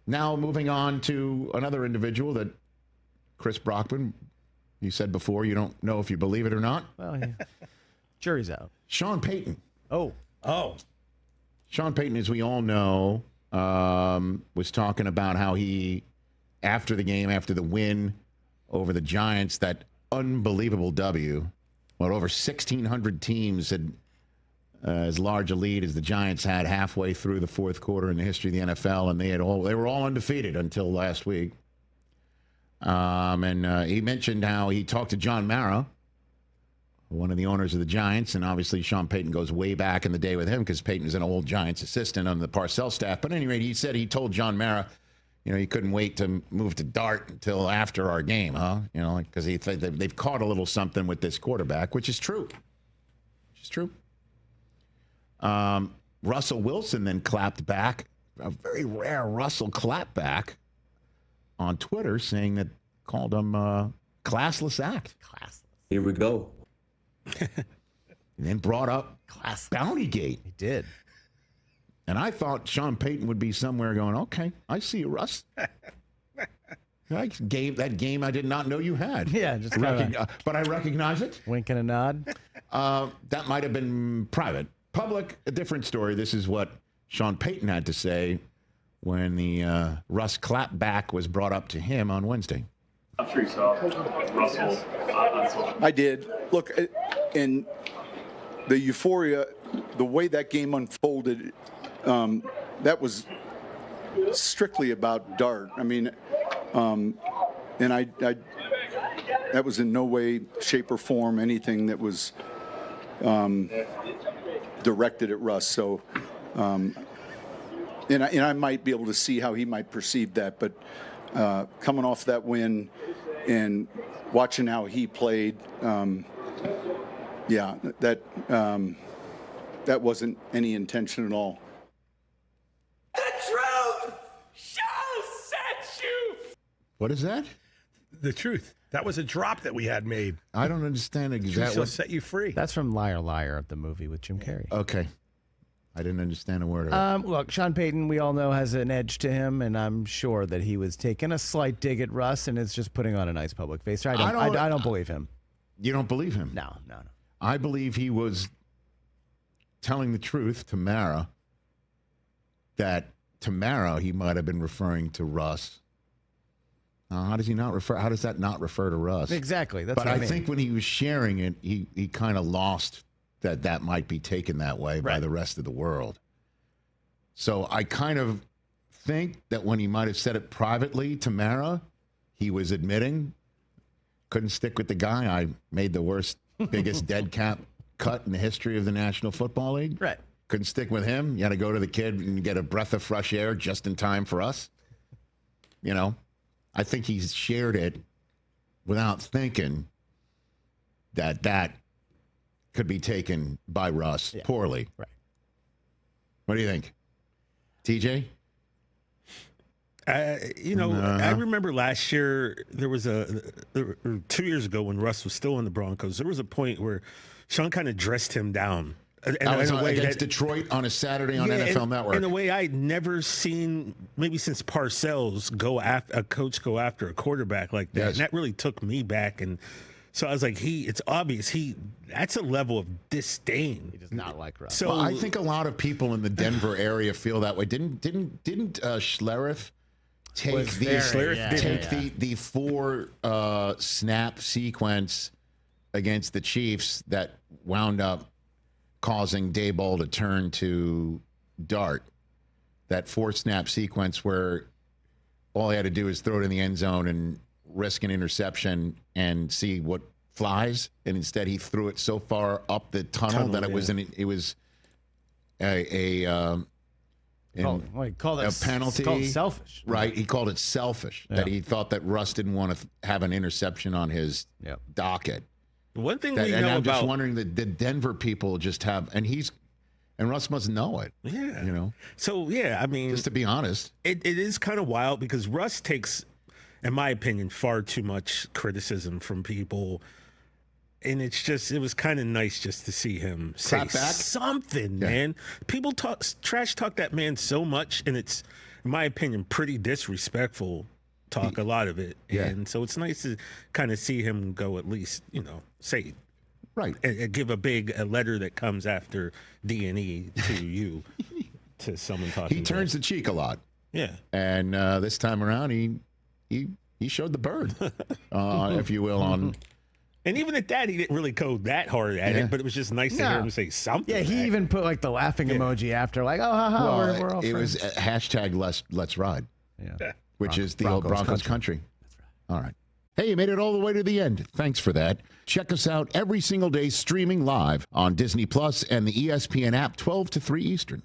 Now moving on to another individual that Chris Brockman, you said before, you don't know if you believe it or not. Well, yeah. Jury's out. Sean Payton. Oh. Sean Payton, as we all know, was talking about how he, after the game, after the win over the Giants, that unbelievable W, over 1,600 teams had as large a lead as the Giants had halfway through the fourth quarter in the history of the NFL, and they were all undefeated until last week. And he mentioned how he talked to John Mara, one of the owners of the Giants, and obviously Sean Payton goes way back in the day with him because Payton is an old Giants assistant on the Parcells staff. But at any rate, he said he told John Mara, he couldn't wait to move to Dart until after our game, huh? Because they've caught a little something with this quarterback, which is true. Russell Wilson then clapped back, a very rare Russell clapback on Twitter, saying that called him classless act. Classless. Here we go. And then brought up Bountygate. He did. And I thought Sean Payton would be somewhere going, okay, I see you, Russ. That game I did not know you had. Yeah, just but I recognize it. Wink and a nod. That might have been private. Public, a different story. This is what Sean Payton had to say when the Russ clapback was brought up to him on Wednesday. I'm sure you saw Russell on social. I did. Look, in the euphoria, the way that game unfolded, that was strictly about Dart. I mean, and I that was in no way, shape, or form anything that was directed at Russ. So, and I might be able to see how he might perceive that, but coming off that win and watching how he played, that wasn't any intention at all. The truth shall set you. What is that? The truth. That was a drop that we had made. I don't understand Truth exactly. shall set you free. That's from Liar Liar, the movie with Jim Carrey. Okay. I didn't understand a word of it. Look, Sean Payton, we all know, has an edge to him, and I'm sure that he was taking a slight dig at Russ and is just putting on a nice public face. I don't believe him. You don't believe him? No. I believe he was telling the truth to Mara, that to Mara he might have been referring to Russ. How does he not refer? How does that not refer to Russ? Exactly. That's but what I I mean. think when he was sharing it, he kind of lost that might be taken that way by the rest of the world. So I kind of think that when he might have said it privately to Mara, he was admitting, couldn't stick with the guy. I made the worst, biggest dead cap cut in the history of the National Football League. Right. Couldn't stick with him. You had to go to the kid and get a breath of fresh air just in time for us. I think he's shared it without thinking that could be taken by Russ poorly. Right. What do you think, TJ? I remember last year there was or 2 years ago when Russ was still in the Broncos. There was a point where Sean kind of dressed him down. I was against Detroit on a Saturday on NFL Network. In a way I'd never seen, maybe since Parcells, a coach go after a quarterback like that. Yes. And that really took me back. And so I was like, it's obvious that's a level of disdain. He does not like Russ. So I think a lot of people in the Denver area feel that way. Didn't Schlereth take the 4 snap sequence against the Chiefs that wound up causing Daboll to turn to Dart? That 4 snap sequence where all he had to do is throw it in the end zone and risk an interception and see what flies, and instead he threw it so far up the tunnel that it was a penalty. Called selfish. Right. He called it selfish, that he thought that Russ didn't want to have an interception on his docket. One thing I'm just wondering that the Denver people just have, and Russ must know it. Yeah. So, I mean, just to be honest, it is kind of wild because Russ takes, in my opinion, far too much criticism from people. And it was kind of nice just to see him say something, man. People trash talk that man so much, and in my opinion, pretty disrespectful talk, a lot of it. Yeah. And so it's nice to kind of see him go at least, say, right, and give a letter that comes after D&E to you, to someone talking. He turns the cheek a lot. Yeah. And this time around, he showed the bird, if you will, on. And even at that, he didn't really go that hard at it, but it was just nice to hear him say something. Yeah, he even put like the laughing emoji after, like, oh, haha, Well, we're all it friends. was hashtag Let's Ride, which is the old Broncos country. That's right. All right. Hey, you made it all the way to the end. Thanks for that. Check us out every single day streaming live on Disney Plus and the ESPN app 12 to 3 Eastern.